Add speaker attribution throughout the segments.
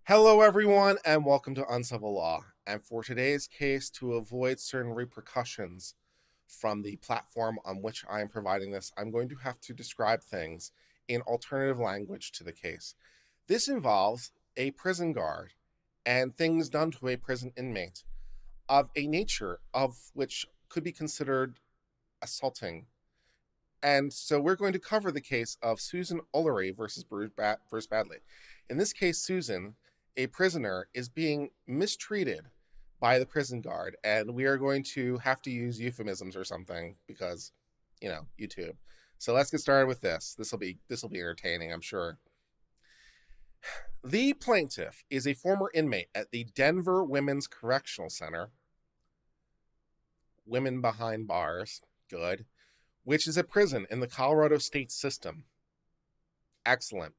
Speaker 1: Hello, everyone, and welcome to Uncivil Law. And for today's case, to avoid certain repercussions from the platform on which I am providing this, I'm going to have to describe things in alternative language to the case. This involves a prison guard and things done to a prison inmate of a nature of which could be considered assaulting. And so we're going to cover the case of Susan Ullery versus Bruce Badley. In this case, Susan, a prisoner, is being mistreated by the prison guard, and we are going to have to use euphemisms or something because, YouTube. So let's get started with this. This will be entertaining, I'm sure. The plaintiff is a former inmate at the Denver Women's Correctional Center. Women behind bars, good, which is a prison in the Colorado state system. Excellent.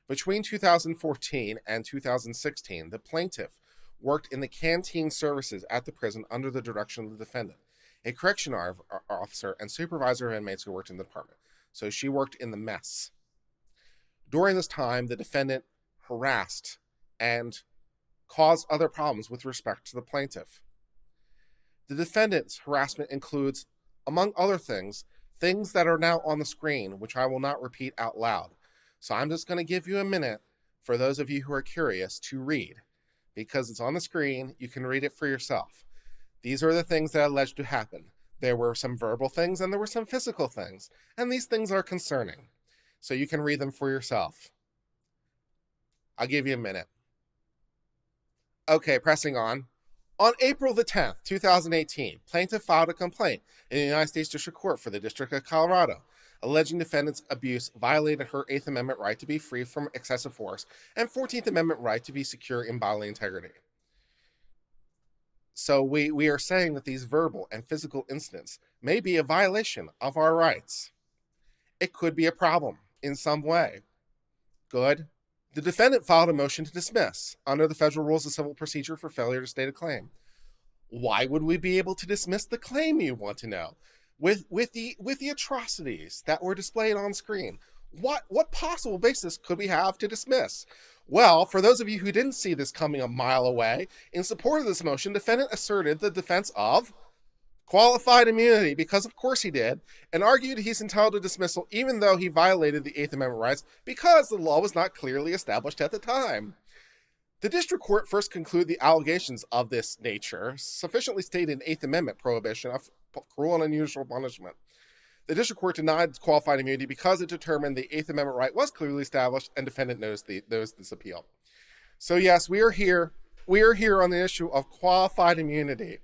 Speaker 1: Between 2014 and 2016, the plaintiff worked in the canteen services at the prison under the direction of the defendant, a correction officer and supervisor of inmates who worked in the department. So she worked in the mess. During this time, the defendant harassed and caused other problems with respect to the plaintiff. The defendant's harassment includes, among other things that are now on the screen, which I will not repeat out loud. So I'm just going to give you a minute for those of you who are curious to read, because it's on the screen. You can read it for yourself. These are the things that alleged to happen. There were some verbal things and there were some physical things, and these things are concerning. So you can read them for yourself. I'll give you a minute. Okay, pressing on. On April the 10th, 2018, plaintiff filed a complaint in the United States District Court for the District of Colorado, alleging defendant's abuse violated her 8th Amendment right to be free from excessive force and 14th Amendment right to be secure in bodily integrity. So we are saying that these verbal and physical incidents may be a violation of our rights. It could be a problem in some way. Good. The defendant filed a motion to dismiss under the Federal Rules of Civil Procedure for failure to state a claim. Why would we be able to dismiss the claim, you want to know? With the atrocities that were displayed on screen, what possible basis could we have to dismiss? Well, for those of you who didn't see this coming a mile away, in support of this motion, defendant asserted the defense of qualified immunity, because of course he did, and argued he's entitled to dismissal even though he violated the 8th Amendment rights because the law was not clearly established at the time. The district court first concluded the allegations of this nature sufficiently stated an 8th Amendment prohibition of cruel and unusual punishment. The district court denied qualified immunity because it determined the 8th Amendment right was clearly established, and defendant knows this appeal. So yes, we are here on the issue of qualified immunity.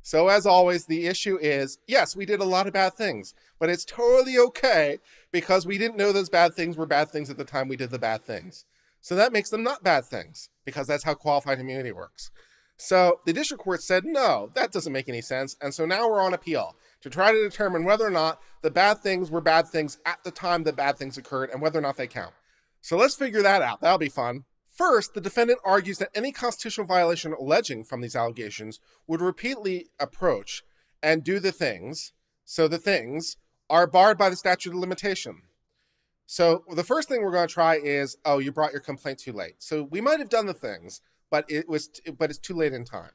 Speaker 1: So as always, the issue is, yes, we did a lot of bad things, but it's totally okay because we didn't know those bad things were bad things at the time we did the bad things. So that makes them not bad things, because that's how qualified immunity works. So the district court said, no, that doesn't make any sense. And so now we're on appeal to try to determine whether or not the bad things were bad things at the time the bad things occurred and whether or not they count. So let's figure that out. That'll be fun. First, the defendant argues that any constitutional violation alleging from these allegations would repeatedly approach and do the things, so the things are barred by the statute of limitation. So the first thing we're going to try is, you brought your complaint too late. So we might have done the things, but it's too late in time.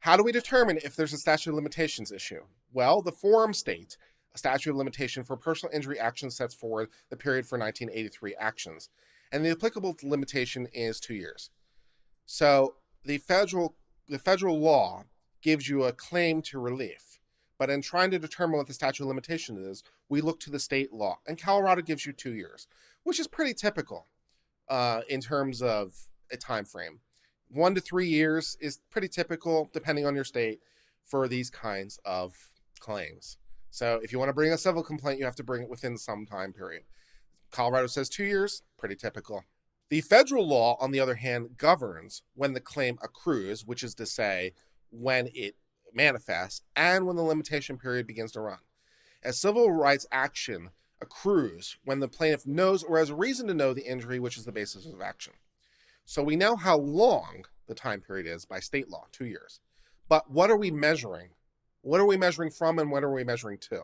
Speaker 1: How do we determine if there's a statute of limitations issue? Well, the forum state, a statute of limitation for personal injury actions sets forward the period for 1983 actions. And the applicable limitation is 2 years. So the federal law gives you a claim to relief. But in trying to determine what the statute of limitation is, we look to the state law. And Colorado gives you 2 years, which is pretty typical in terms of a time frame. 1 to 3 years is pretty typical, depending on your state, for these kinds of claims. So if you want to bring a civil complaint, you have to bring it within some time period. Colorado says 2 years, pretty typical. The federal law, on the other hand, governs when the claim accrues, which is to say when it manifests and when the limitation period begins to run. A civil rights action accrues when the plaintiff knows or has a reason to know the injury, which is the basis of action. So we know how long the time period is by state law, 2 years. But what are we measuring? What are we measuring from and what are we measuring to?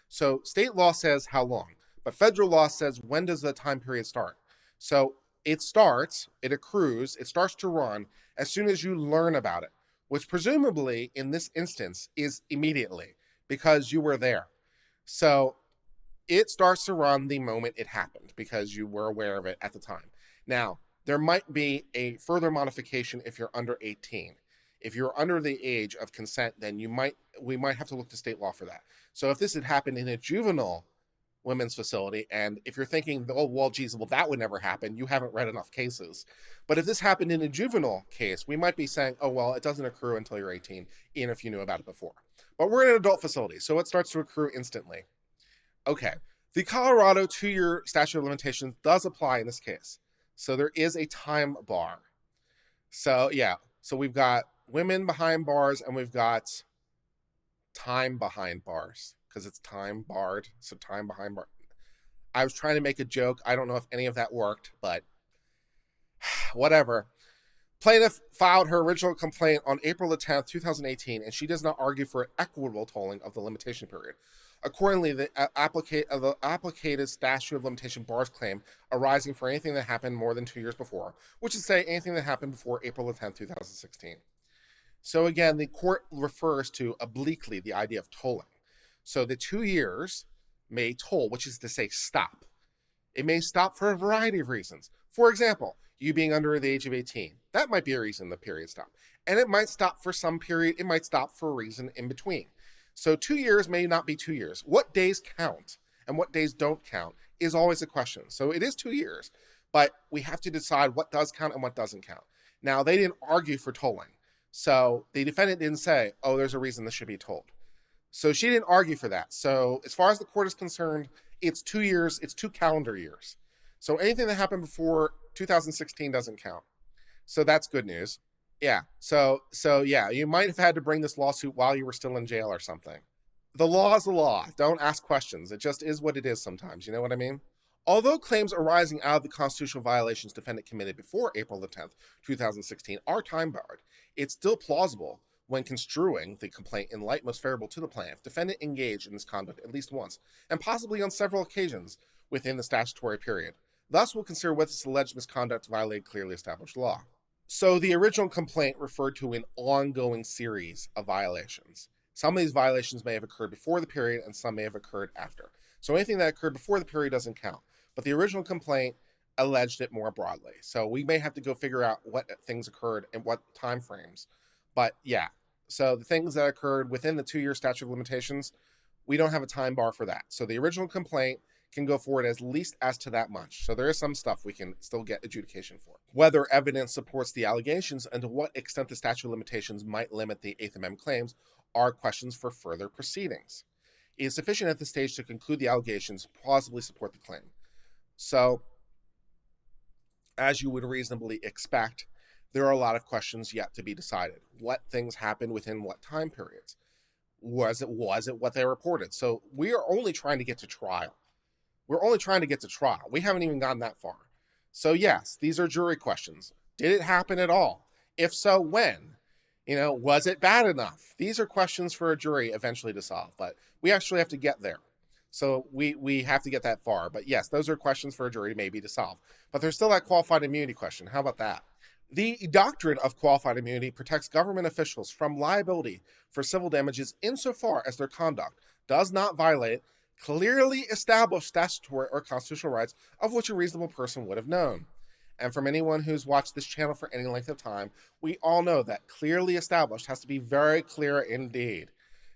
Speaker 1: So state law says how long. But federal law says, when does the time period start? So it accrues, it starts to run as soon as you learn about it, which presumably in this instance is immediately because you were there. So it starts to run the moment it happened because you were aware of it at the time. Now, there might be a further modification if you're under 18. If you're under the age of consent, then we might have to look to state law for that. So if this had happened in a juvenile women's facility, and if you're thinking, oh, well, geez, well, that would never happen, you haven't read enough cases. But if this happened in a juvenile case, we might be saying, oh, well, it doesn't accrue until you're 18, even if you knew about it before. But we're in an adult facility, so it starts to accrue instantly. Okay, the Colorado 2-year statute of limitations does apply in this case. So there is a time bar. So yeah, so we've got women behind bars and we've got time behind bars because it's time barred. So time behind bar. I was trying to make a joke. I don't know if any of that worked, but whatever. Plaintiff filed her original complaint on April the 10th, 2018, and she does not argue for equitable tolling of the limitation period. Accordingly, the applicated statute of limitation bars claim arising for anything that happened more than 2 years before, which is say anything that happened before April the 10th, 2016. So again, the court refers to obliquely the idea of tolling. So the 2 years may toll, which is to say stop. It may stop for a variety of reasons. For example, you being under the age of 18. That might be a reason the period stopped. And it might stop for some period. It might stop for a reason in between. So 2 years may not be 2 years. What days count and what days don't count is always a question. So it is 2 years, but we have to decide what does count and what doesn't count. Now, they didn't argue for tolling. So the defendant didn't say, oh, there's a reason this should be tolled. So she didn't argue for that. So as far as the court is concerned, it's 2 years, it's 2 calendar years. So anything that happened before 2016 doesn't count. So that's good news. Yeah. So yeah, you might have had to bring this lawsuit while you were still in jail or something. The law is the law. Don't ask questions. It just is what it is sometimes. You know what I mean? Although claims arising out of the constitutional violations defendant committed before April the 10th, 2016 are time barred, it's still plausible when construing the complaint in light most favorable to the plaintiff, defendant engaged in this conduct at least once, and possibly on several occasions within the statutory period. Thus, we'll consider whether this alleged misconduct violated clearly established law. So the original complaint referred to an ongoing series of violations. Some of these violations may have occurred before the period and some may have occurred after. So anything that occurred before the period doesn't count. But the original complaint alleged it more broadly. So we may have to go figure out what things occurred and what time frames. But yeah, so the things that occurred within the 2-year statute of limitations, we don't have a time bar for that. So the original complaint can go forward at least as to that much. So there is some stuff we can still get adjudication for. Whether evidence supports the allegations and to what extent the statute of limitations might limit the Eighth Amendment claims are questions for further proceedings. It is sufficient at this stage to conclude the allegations plausibly support the claim. So, as you would reasonably expect, there are a lot of questions yet to be decided. What things happened within what time periods? Was it what they reported? So we are only trying to get to trial. We're only trying to get to trial. We haven't even gotten that far. So yes, these are jury questions. Did it happen at all? If so, when? Was it bad enough? These are questions for a jury eventually to solve, but we actually have to get there. So we have to get that far. But yes, those are questions for a jury maybe to solve. But there's still that qualified immunity question. How about that? The doctrine of qualified immunity protects government officials from liability for civil damages insofar as their conduct does not violate clearly established statutory or constitutional rights of which a reasonable person would have known. And from anyone who's watched this channel for any length of time, we all know that clearly established has to be very clear indeed.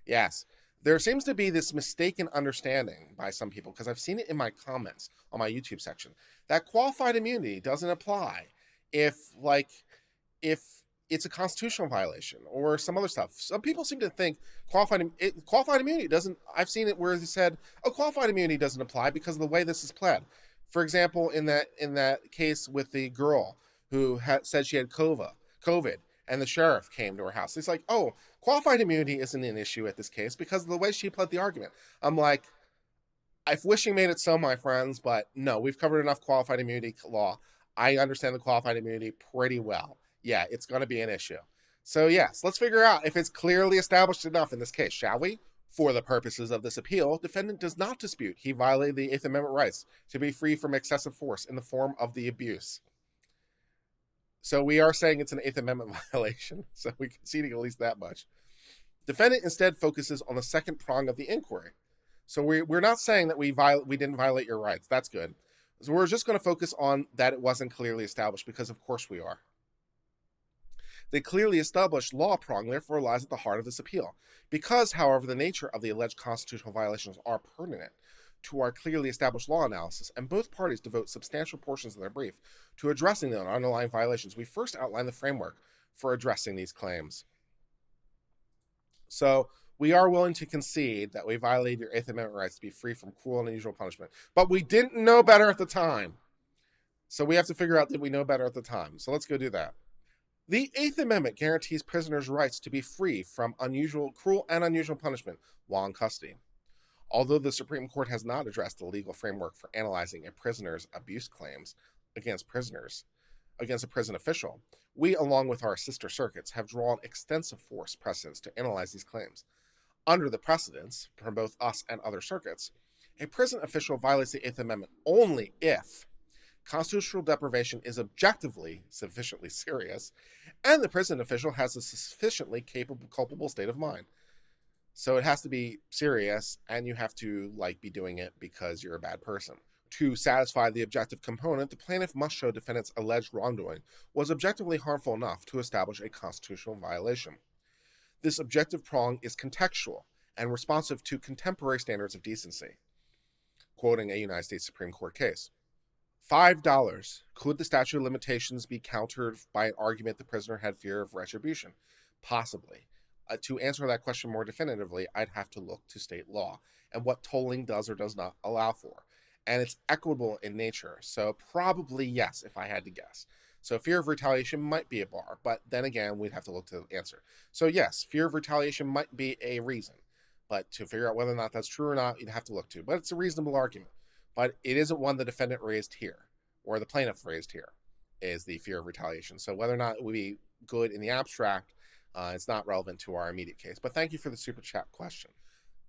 Speaker 1: Yes, there seems to be this mistaken understanding by some people, because I've seen it in my comments on my YouTube section, that qualified immunity doesn't apply if it's a constitutional violation or some other stuff. Some people seem to think qualified immunity doesn't. I've seen it where they said, "Oh, qualified immunity doesn't apply because of the way this is pled." For example, in that case with the girl who said she had COVID, and the sheriff came to her house. It's like, oh, qualified immunity isn't an issue at this case because of the way she pled the argument. I'm like, I wish you made it so, my friends, but no, we've covered enough qualified immunity law. I understand the qualified immunity pretty well. Yeah, it's going to be an issue. So yes, let's figure out if it's clearly established enough in this case, shall we? For the purposes of this appeal, defendant does not dispute he violated the Eighth Amendment rights to be free from excessive force in the form of the abuse. So we are saying it's an Eighth Amendment violation. So we're conceding at least that much. Defendant instead focuses on the second prong of the inquiry. So we're not saying that we didn't violate your rights. That's good. So we're just going to focus on that it wasn't clearly established, because of course we are. The clearly established law prong therefore lies at the heart of this appeal. Because, however, the nature of the alleged constitutional violations are pertinent to our clearly established law analysis, and both parties devote substantial portions of their brief to addressing the underlying violations, we first outline the framework for addressing these claims. So we are willing to concede that we violated your Eighth Amendment rights to be free from cruel and unusual punishment, but we didn't know better at the time. So we have to figure out, did we know better at the time? So let's go do that. The Eighth Amendment guarantees prisoners' rights to be free from cruel and unusual punishment while in custody. Although the Supreme Court has not addressed the legal framework for analyzing a prisoner's abuse claims against a prison official, we, along with our sister circuits, have drawn extensive force precedents to analyze these claims. Under the precedents from both us and other circuits, a prison official violates the Eighth Amendment only if constitutional deprivation is objectively sufficiently serious and the prison official has a sufficiently culpable state of mind. So it has to be serious, and you have to be doing it because you're a bad person. To satisfy the objective component, the plaintiff must show defendant's alleged wrongdoing was objectively harmful enough to establish a constitutional violation. This objective prong is contextual and responsive to contemporary standards of decency. Quoting a United States Supreme Court case, $5. Could the statute of limitations be countered by an argument the prisoner had fear of retribution? Possibly. To answer that question more definitively, I'd have to look to state law and what tolling does or does not allow for. And it's equitable in nature, so probably yes, if I had to guess. So fear of retaliation might be a bar, but then again, we'd have to look to the answer. So yes, fear of retaliation might be a reason, but to figure out whether or not that's true or not, you'd have to look to. But it's a reasonable argument. But it isn't one the defendant raised here, or the plaintiff raised here, is the fear of retaliation. So whether or not it would be good in the abstract, it's not relevant to our immediate case. But thank you for the super chat question.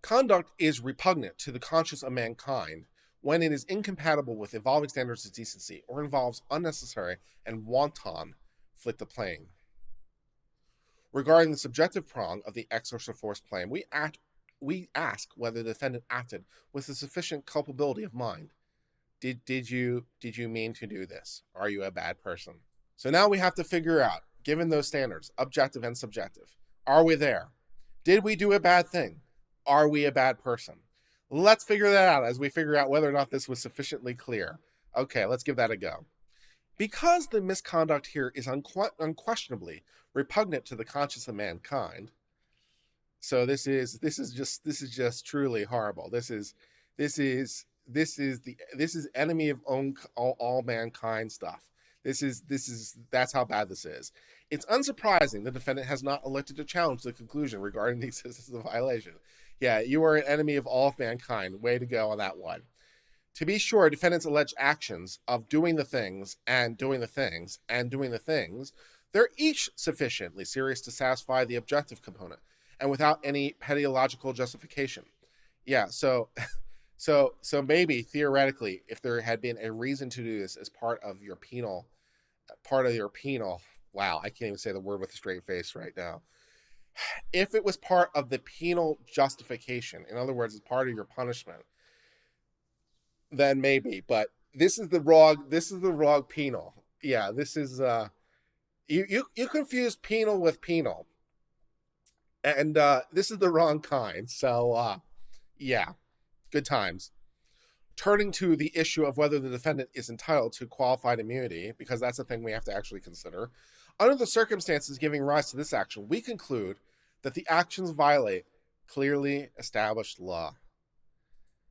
Speaker 1: Conduct is repugnant to the conscience of mankind when it is incompatible with evolving standards of decency or involves unnecessary and wanton inflict of pain. Regarding the subjective prong of the excessive force claim, we ask whether the defendant acted with a sufficient culpability of mind. Did you mean to do this? Are you a bad person? So now we have to figure out, given those standards, objective and subjective, are we there? Did we do a bad thing? Are we a bad person? Let's figure that out as we figure out whether or not this was sufficiently clear. Okay, let's give that a go. Because the misconduct here is unquestionably repugnant to the conscience of mankind, so this is just truly horrible. This is enemy of all mankind stuff. That's how bad this is. It's unsurprising the defendant has not elected to challenge the conclusion regarding the existence of the violation. Yeah, you are an enemy of all of mankind. Way to go on that one. To be sure, defendants' alleged actions of doing the things and doing the things and doing the things, they're each sufficiently serious to satisfy the objective component and without any pedagogical justification. Yeah, so maybe theoretically, if there had been a reason to do this as part of your penal, wow, I can't even say the word with a straight face right now. If it was part of the penal justification, in other words, as part of your punishment, then maybe. But this is the wrong penal. Yeah, this is you confused penal with penal, and this is the wrong kind. So yeah, good times. Turning to the issue of whether the defendant is entitled to qualified immunity, because that's the thing we have to actually consider. Under the circumstances giving rise to this action, we conclude that the actions violate clearly established law.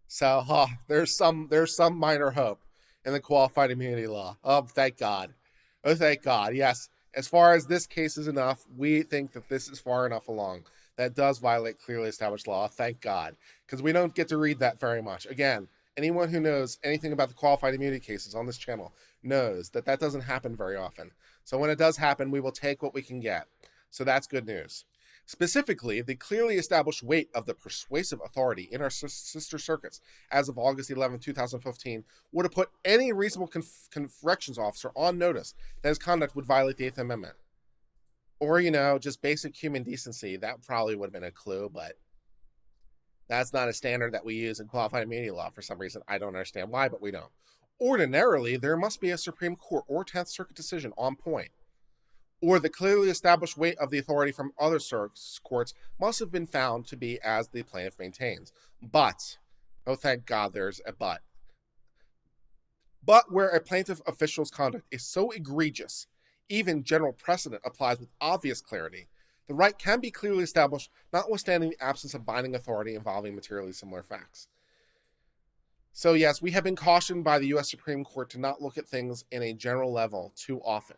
Speaker 1: So there's some minor hope in the qualified immunity law. Oh, thank God. Oh, thank God. Yes. As far as this case is enough, we think that this is far enough along. That does violate clearly established law. Thank God. Because we don't get to read that very much. Again, anyone who knows anything about the qualified immunity cases on this channel knows that doesn't happen very often. So when it does happen, we will take what we can get. So that's good news. Specifically, the clearly established weight of the persuasive authority in our sister circuits as of August 11, 2015, would have put any reasonable corrections officer on notice that his conduct would violate the Eighth Amendment. Or, just basic human decency. That probably would have been a clue, but that's not a standard that we use in qualified immunity law for some reason. I don't understand why, but we don't. Ordinarily, there must be a Supreme Court or 10th Circuit decision on point, or the clearly established weight of the authority from other courts must have been found to be as the plaintiff maintains. But, oh thank God there's a but. But where a plaintiff official's conduct is so egregious, even general precedent applies with obvious clarity, the right can be clearly established, notwithstanding the absence of binding authority involving materially similar facts. So yes, we have been cautioned by the U.S. Supreme Court to not look at things in a general level too often.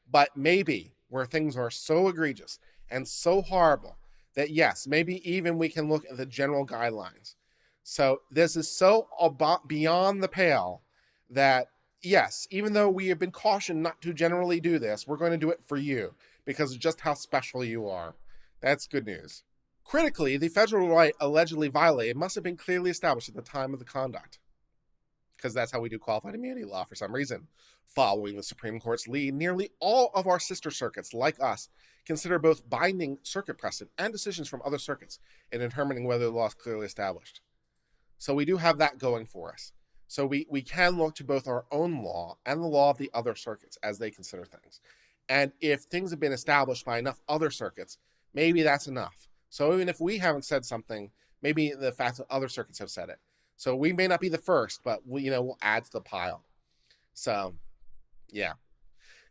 Speaker 1: But maybe where things are so egregious and so horrible that yes, maybe even we can look at the general guidelines. So this is so beyond the pale that yes, even though we have been cautioned not to generally do this, we're going to do it for you because of just how special you are. That's good news. Critically, the federal right allegedly violated must have been clearly established at the time of the conduct, because that's how we do qualified immunity law for some reason. Following the Supreme Court's lead, nearly all of our sister circuits, like us, consider both binding circuit precedent and decisions from other circuits in determining whether the law is clearly established. So we do have that going for us. So we can look to both our own law and the law of the other circuits as they consider things. And if things have been established by enough other circuits, maybe that's enough. So even if we haven't said something, maybe the fact that other circuits have said it. So we may not be the first, but we'll add to the pile. So, yeah.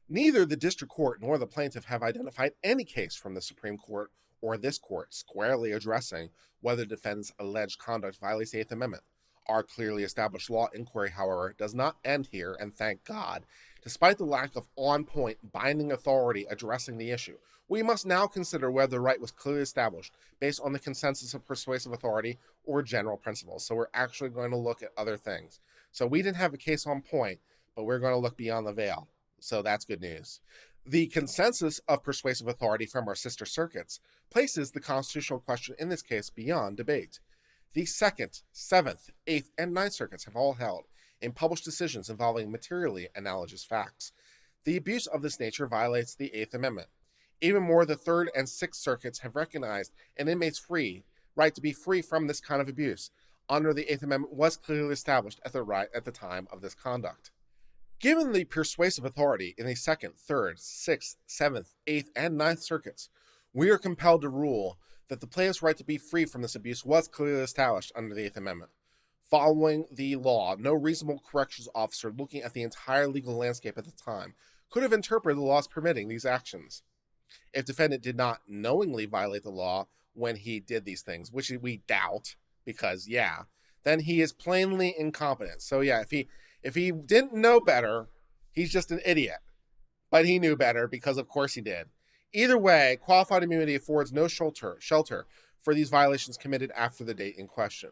Speaker 1: Neither the district court nor the plaintiff have identified any case from the Supreme Court or this court squarely addressing whether the defendant's alleged conduct violates the Eighth Amendment. Our clearly established law inquiry, however, does not end here, and thank God. Despite the lack of on-point binding authority addressing the issue, we must now consider whether the right was clearly established based on the consensus of persuasive authority or general principles. So we're actually going to look at other things. So we didn't have a case on point, but we're going to look beyond the veil. So that's good news. The consensus of persuasive authority from our sister circuits places the constitutional question in this case beyond debate. The 2nd, 7th, 8th, and 9th circuits have all held, in published decisions involving materially analogous facts, the abuse of this nature violates the Eighth Amendment. Even more, the 3rd and 6th circuits have recognized an inmate's right to be free from this kind of abuse under the Eighth Amendment was clearly established at the time of this conduct. Given the persuasive authority in the 2nd, 3rd, 6th, 7th, 8th, and 9th circuits, we are compelled to rule that the plaintiff's right to be free from this abuse was clearly established under the Eighth Amendment. Following the law, no reasonable corrections officer looking at the entire legal landscape at the time could have interpreted the laws permitting these actions. If defendant did not knowingly violate the law when he did these things, which we doubt, because then he is plainly incompetent. So if he didn't know better, he's just an idiot. But he knew better because of course he did. Either way, qualified immunity affords no shelter for these violations committed after the date in question.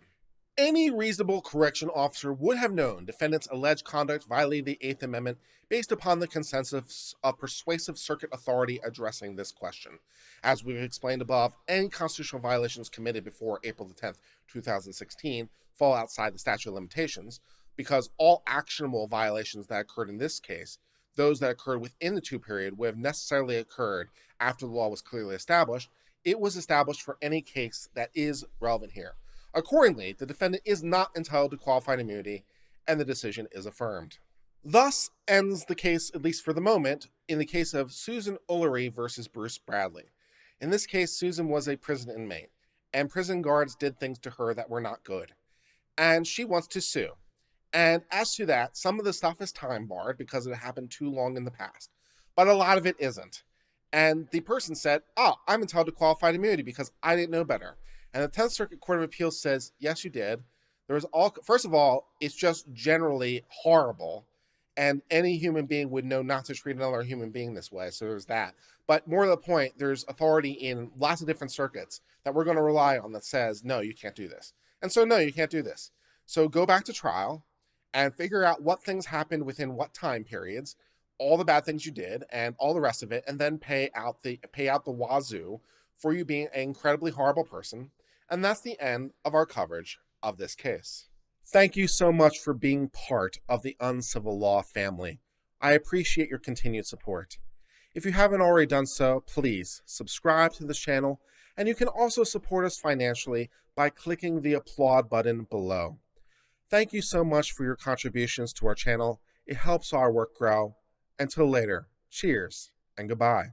Speaker 1: Any reasonable correction officer would have known defendant's alleged conduct violated the Eighth Amendment based upon the consensus of persuasive circuit authority addressing this question. As we've explained above, any constitutional violations committed before April 10th, 2016 fall outside the statute of limitations because all actionable violations that occurred in this case, those that occurred within the 2 period, would have necessarily occurred after the law was clearly established. It was established for any case that is relevant here. Accordingly, the defendant is not entitled to qualified immunity, and the decision is affirmed. Thus ends the case, at least for the moment, in the case of Susan Ullery versus Bruce Bradley. In this case, Susan was a prison inmate, and prison guards did things to her that were not good. And she wants to sue. And as to that, some of the stuff is time barred because it happened too long in the past. But a lot of it isn't. And the person said, I'm entitled to qualified immunity because I didn't know better. And the 10th Circuit Court of Appeals says, yes, you did. First of all, it's just generally horrible. And any human being would know not to treat another human being this way. So there's that. But more to the point, there's authority in lots of different circuits that we're going to rely on that says, no, you can't do this. And so, no, you can't do this. So go back to trial and figure out what things happened within what time periods, all the bad things you did and all the rest of it, and then pay out the wazoo for you being an incredibly horrible person. And that's the end of our coverage of this case. Thank you so much for being part of the Uncivil Law family. I appreciate your continued support. If you haven't already done so, please subscribe to this channel, and you can also support us financially by clicking the applaud button below. Thank you so much for your contributions to our channel. It helps our work grow. Until later, cheers and goodbye.